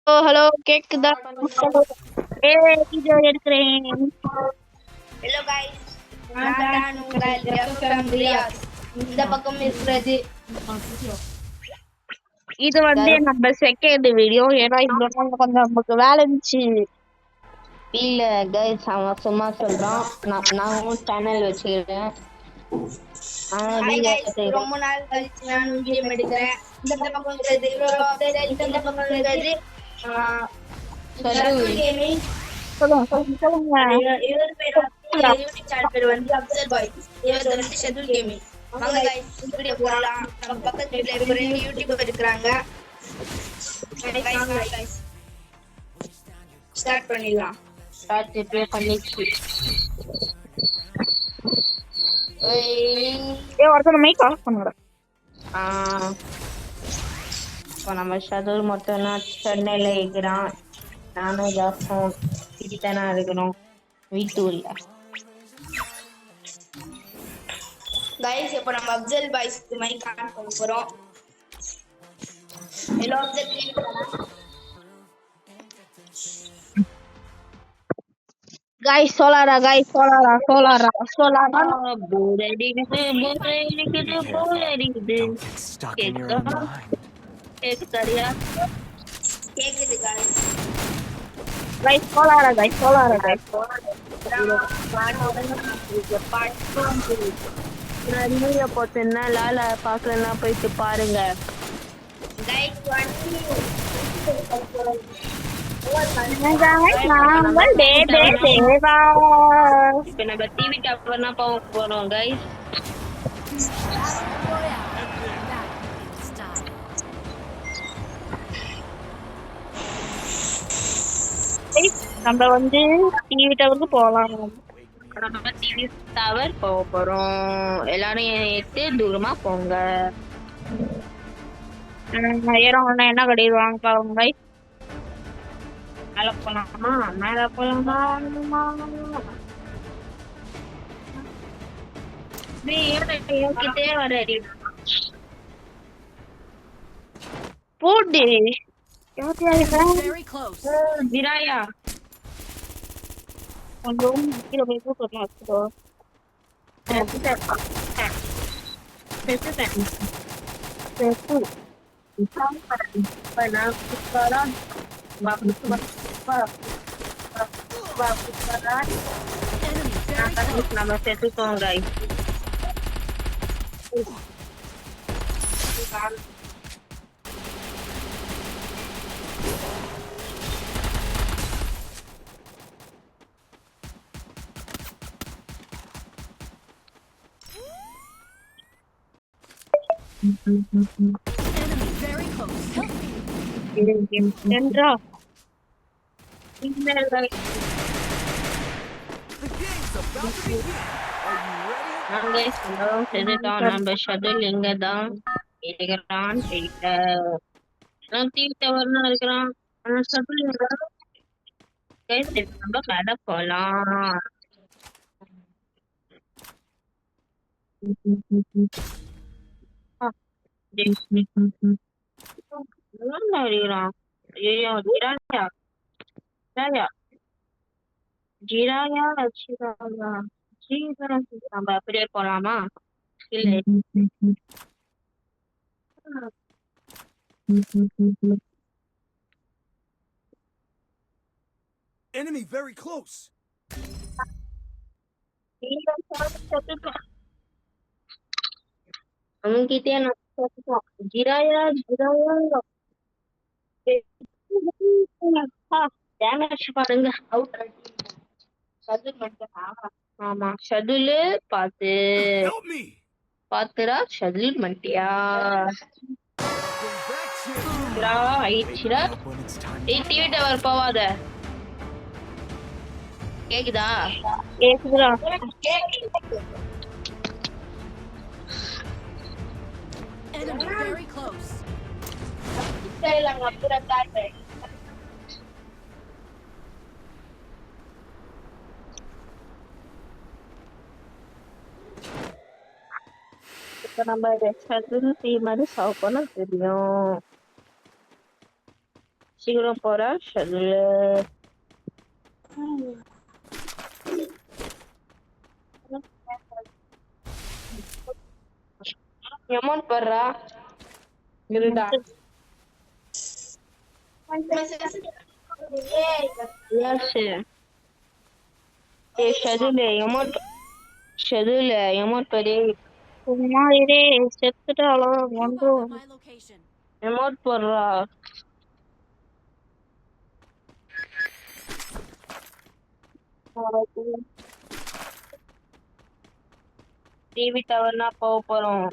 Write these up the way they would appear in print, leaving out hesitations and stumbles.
Hello கேக்குதா? Video எடுக்கிறேன். Hello guys, நான் தான் உங்கள் எஃப்எம் ரியாஸ். இந்த பக்கம் இருக்கிறது இது வந்து நம்ம செகண்ட் வீடியோ. ஏன்னா இவ்வளவு நாள் கொஞ்சம் நமக்கு வேலை இருந்துச்சு. இல்ல கைஸ், அவன் சும்மா சொல்றான். நான் சேனல் வச்சுக்கிறேன். ஹாய் கைஸ், ரொம்ப நாள் கழிச்சு நான் வீடியோ எடுக்கிறேன். இந்த பக்கம் இருக்கிறது இந்த பக்கம் இருக்கிறது ஷட்டுல் கேமிங். சொல்லுங்க. இவர் பேர் யூடியூப் சேனல் பேர் வந்து அப்சல் பாய். இவர் வந்து ஷட்டுல் கேமிங். வாங்க கைஸ், வீடியோ போடலாம். நம்ம பக்கத்துல இருக்கிற யூடியூபர் இருக்கிறாங்க. கைஸ் ஸ்டார்ட் பண்ணிடலாம். ஸ்டார்ட் ப்ளே பண்ணிச்சு. ஒருத்தர் மைக் ஆஃப் பண்ணுங்க. இப்போ நம்ம ஷதுல் மொத்தம் சென்னையில இருக்கிறான். நானும் ஜாஸ்தும் இப்படித்தானே இருக்கணும். வீட்டூர்ல கைஸ், இப்போ நம்ம அப்சல் பாய்ஸ்க்கு மைக் ஆன் பண்ண போறோம். ஹலோ அப்சல், கைஸ் சோலாரா போர் அடிக்குது. கேக்குதாரியா? கேக்குது கைஸ். கைஸ் சோலாரா நிறைய போச்சுன்னா லாலா பாக்கலன்னா போயிட்டு பாருங்க. கைஸ் இப்ப நம்ம டிவி டாப்னா போக போறோம் கைஸ். நம்ம வந்து டிவி டவருக்கு போகலாம். நம்ம டிவி டவர் போக போறோம். எல்லாரும் ஏத்து தூரமா போங்க. ஏறோம் என்ன கிடையாது வாங்க பாருங்க. மேல போலாமா கிட்டே வரடி போடு விராயா கொஞ்சம் கீழே போய் கூட்டணும் வச்சுக்கோ. நம்ம செத்துக்கோங்க. என்றா நம்ம ஷட்டில் எங்கதான் இருக்கிறான் இருக்கிறான். நம்ம கடை போலாம். அடிக்கிறான். ஐயோ ஜிராயா ஜிராயா ஜிராயா ஜிராயா நம்ம அப்படியே போலாமா? இல்லை Enemy very close. அவன்கிட்டே ஜிராயா ஜிராயா டேமேஜ் பாருங்க. ஆமா ஷதுல் பாத்துரா ஷதுல் மண்டியா ஆயிடுச்சுடா. டிவி டவர் போவாத. கேக்குதா? கேக்குதுடா. இப்ப நம்ம ஷதுல் டீம் மாதிரி சாப்பிடணும் தெரியும். சீக்கிரம் போற சொல்லு. அமௌண்ட் போடுறா இருடா. ஷெட்யூல் அமௌண்ட் படி சும்மா இதே செத்துட்டாலும் ஒன்று My location. அமௌண்ட் போடுறா. டிவி டவர்னா போறோம்.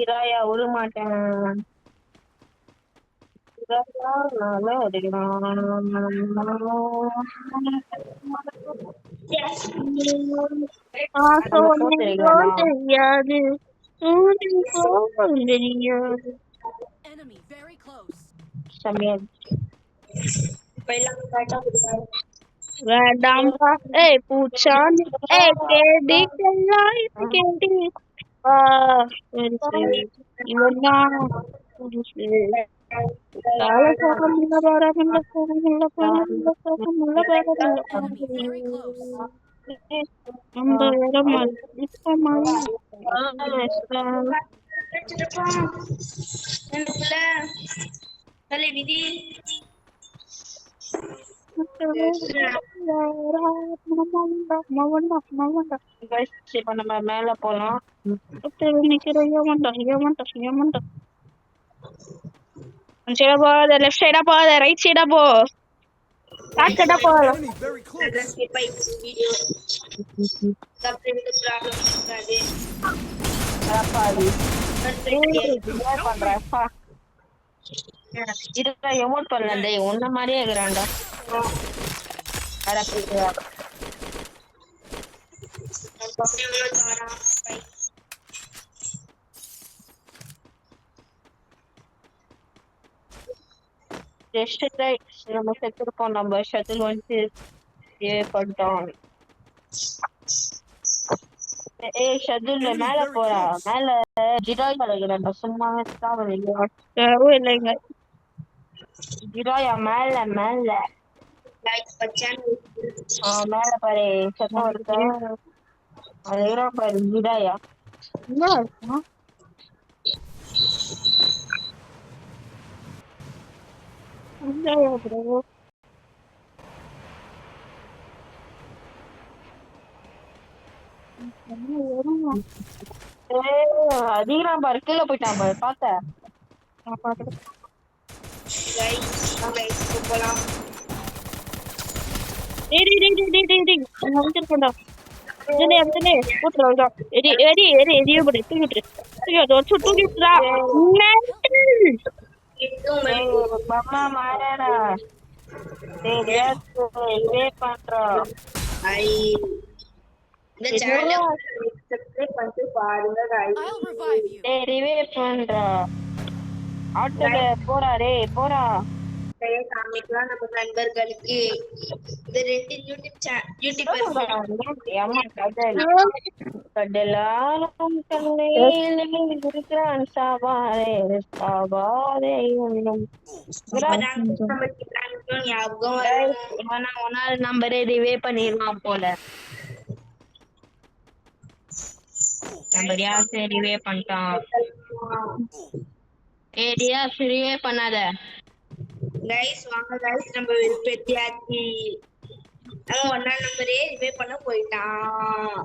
இராயா விட மாட்டேன். ஆசை ஒன்றும் தெரியாது தெரியாது. Enemy very close. வேண்டாம்பா ஏய் பூச்சான் ஏய் கேடி கெல்லாம் கேடி சரி சரி இவன்தான் புதுசு காலசோகம் இல்ல பாரம் இல்ல சோகம் இல்ல பாரம் இல்ல சோகம் இல்ல பாரம் இல்ல Enemy very close. நம்ம இடம் இப்ப மழை விதி இப்ப நம்ம மேல போலாம். லெஃப்ட் சைடா போகாத ரைட் சைடா போ. பேக் சைடா போகாத. Enemy very close. Video problem இருக்காது. இதுதான் எமௌண்ட் பண்ணல டேய் உன்ன மாதிரியே இருக்கிறான்டா. நம்ம செத்துருப்போம். நம்ம ஷட்டில் வந்து பண்ணிட்டோம். ஏய் ஷட்டில் மேல போறா. மேல ஜிராய் கலக்குறான்டா. சும்மா இல்லைங்க ஜிராயா மேல மேல மேல பாரு சத்தம் வருதா? அது பாரு ஜிராயா அதிகம் பாரு கீழே போயிட்டான் பாரு பாத்த மாமா மாறடா பண்றோம். I'll revive you. பண்றா ஆட்டோல போறா டே போறா. காமிக்கலாம் நம்ம நண்பர்களுக்கு இந்த 2 யூடியூப் கடலாலும் இருக்கிறான் சாபாரே சாபாரே ஞாபகம் நம்பரே ரிவே பண்ணிருவான் போல. நம்ம யார் ரிவே பண்ணிட்டான். ஏரியா ரிவே பண்ணாத கைஸ். வாங்க கைஸ் நம்ம விருப்பத்தியாச்சு. அவன் 1 நம்பரே ரிவே பண்ண போயிட்டான்.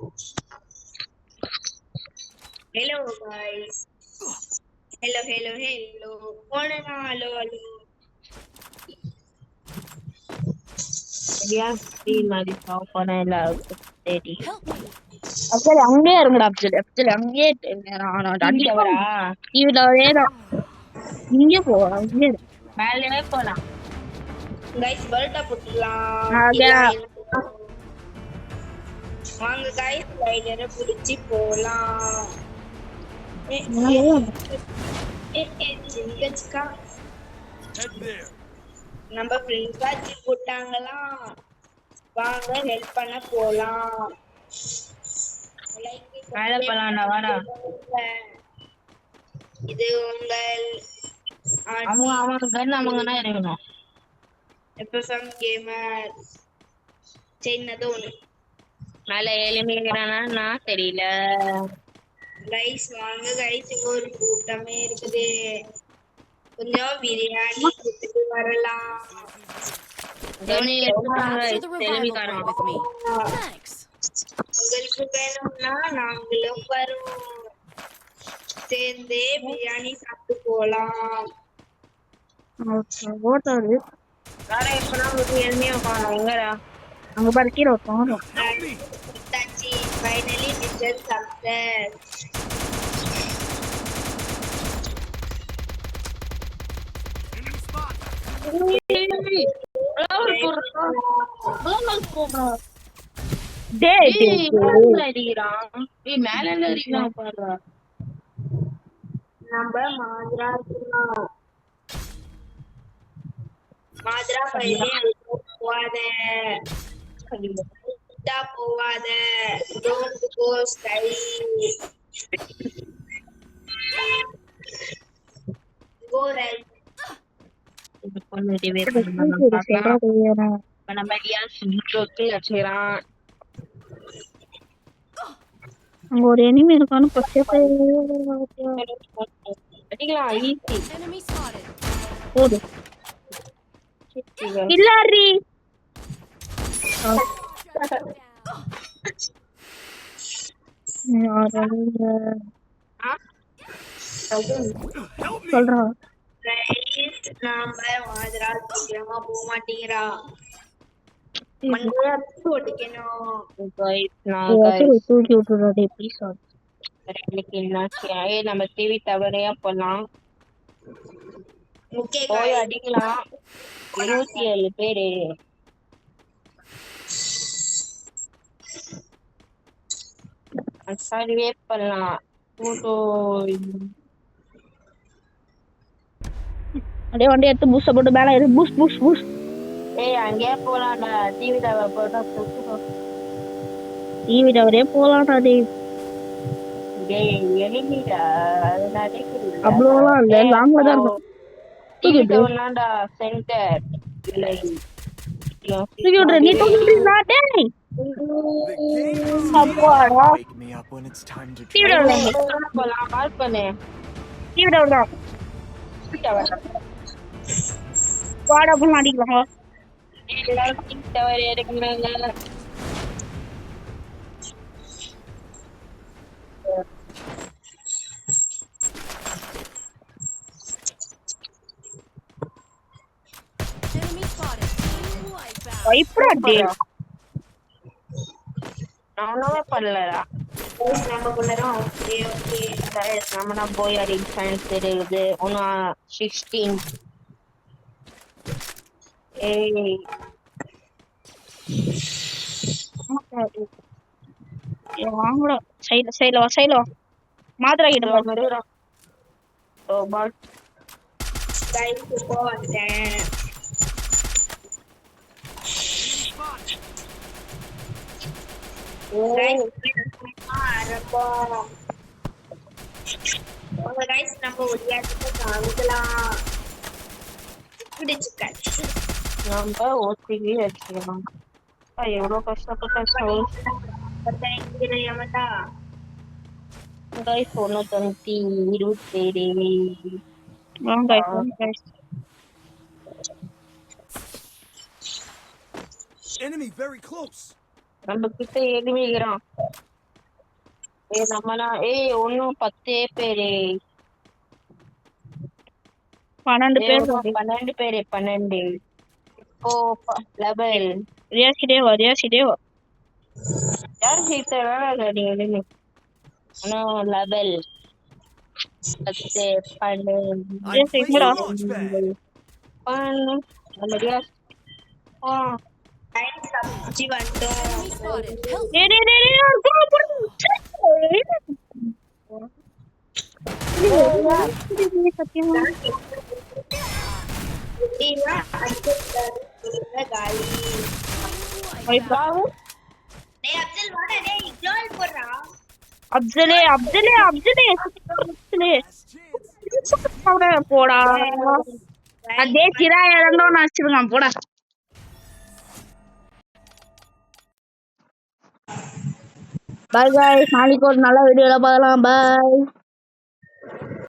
Hello guys. Hello hello hello போனா ஹலோ ஹலோ சரியா ஸ்கிரீன் மாதிரி ஸ்டாப் பண்ண எல்லாருக்கும் சரி. அப்சல் அங்கேயே இருங்கடா. அப்சல் அங்கேயே அடிக்கவரா இங்கே போலாம் இங்கே மேலே போலாம். கைஸ் பல்ட்டா போட்டுலாம். வாங்க கைஸ் ரைடரை புடிச்சு போலாம். Head there. நம்ம ஃப்ரெண்ட்ஸ் வாட்சி போட்டாங்களா. வாங்க ஹெல்ப் பண்ண போலாம். மேலே போலாம்டா வாடா. இது உங்கள் அவங்க கன் அவங்கன்னா இருக்கணும். FFM gamer செய்யனது ஒண்ணு. மேல எலிமிக்கிறானா தெரியல. கைஸ் வாங்க கைஸ், ஒரு கூட்டமே இருக்குது. கொஞ்சம் பிரியாணி கொடுத்துட்டு வரலாம். கன் எடுத்தாங்க To the revival எலிமிக்காரன். point with me. Thanks. உங்களுக்கு வேணும்னா நாங்களும் வருவோம். சேர்ந்தே பிரியாணி சாப்பிட்டு போலாம். ஓட்டாது வேற இப்பதான் ஒரு எலிமியா காணும். எங்கடா? அங்க பாரு கீழே ஒருத்தவங்க Help me! தாச்சி finally mission success. Enemy spot! அடிக்கிறான். மேல அடிக்கிறான் பாரு. நம்ம மாதிரா இருக்கணும். மாதிரா பையன் போவாத, விட்டா போவாத. Don't go sky. Go right. இது பொண்ணு டிவேட் பண்ணலாம் பார்க்கலாம். இப்ப நம்ம ஏன் சுற்றுக்கு வச்சுக்கிறான். அங்க ஒரு எனிமி இருக்கான்னு ஃபர்ஸ்ட் அடிக்கலாம் ஈஸி. Enemy spotted. போடு இல்லாரி Help me! சொல்றா Guys, நாம மாதிரா சீக்கிரமா போக மாட்டேங்கிறா. மண்டையா போட்டுக்கணும். தூக்கி விட்டுறாடே ப்ளீஸ் நம்ம டிவி தவறையா போலாம். ஓகே போய் அடிக்கலாம். 27 பேரு. சர்வே பண்ணலாம். அப்படியே வண்டி எடுத்து பூஸ்ட போட்டு மேல ஏறு பூஸ்ட் பூஸ்ட் பூஸ்ட் ஏய் அங்கேயே போலாம்டா. டிவி டவர் போட்டா டிவி டவரே போலாம்டா டேய் எலிமிடா. அதனாலே அவ்வளோலாம் இல்ல லாங்கா தான் இருக்கும் டிவி டவர்லாம்டா சென்டர் இல்லை. தூக்கி விட்ற நீ தூக்கி விட்றா டேய் அப்பாடா Wake me up when it's time to TV tower போலாம். கால் பண்ணு. டிவி டவர் தான் வாடா போலாம் அடிக்கலாம் எல்லாரும் டிவி டவர் எடுக்கிறாங்க. Enemy spotted. Wipeout. வைப்ரா டேய் நானுமே பண்ணலடா. Guys, நம்ம கொள்ளறோம். Okay okay. நம்ம தான் போய் அடி ஃபேன்ஸ் தெரியுது. ஒன்னு 16. ஏய் வாங்கடா சைடுல வா மாத்திரை கிட்ட போ மறுரா. ரோபாட் Guys, இப்போ வந்தேன். Guys, ஆரம்பம். Guys, நம்ம ஒடியாட்டு காமிக்கலாம். பிடிச்சுக்க. நம்ம ஓசிவி வச்சுக்கலாம். எவ்வளோ கஷ்டப்பட்ட சோல். பத்தாயிரமாட்டா. கைஸ் 127 வாங்க गाइस Enemy very close. நம்ம கிட்ட எதுமிக்கிறான். நம்மளா ஒன்னும் 10 பேரு 12 பேர் 12 பேரு 12. இப்போ லெவல் ரியாசிடே வா யார் ஜெயிச்சாரா நீங்க? ஆனா level 10 12 I'm Yes, placing it's a not. launch pad. நம்ம ரியாஸ் Guys, சப்ஜி வந்துட்டோம். Enemy spotted. Help. சத்தியமா குட்டினா அடிச்சுட்டாரு காலி. வைப்ரா டேய் அப்துல் வாடா டேய் இக்னோர் போடுறா. அப்சலே Last chance. போடா அதே சிரா இறந்தோன்னு வச்சிருக்கான் போடா. பாய் பாய், நாளைக்கு ஒரு நல்ல வீடியோல பார்க்கலாம். பாய்.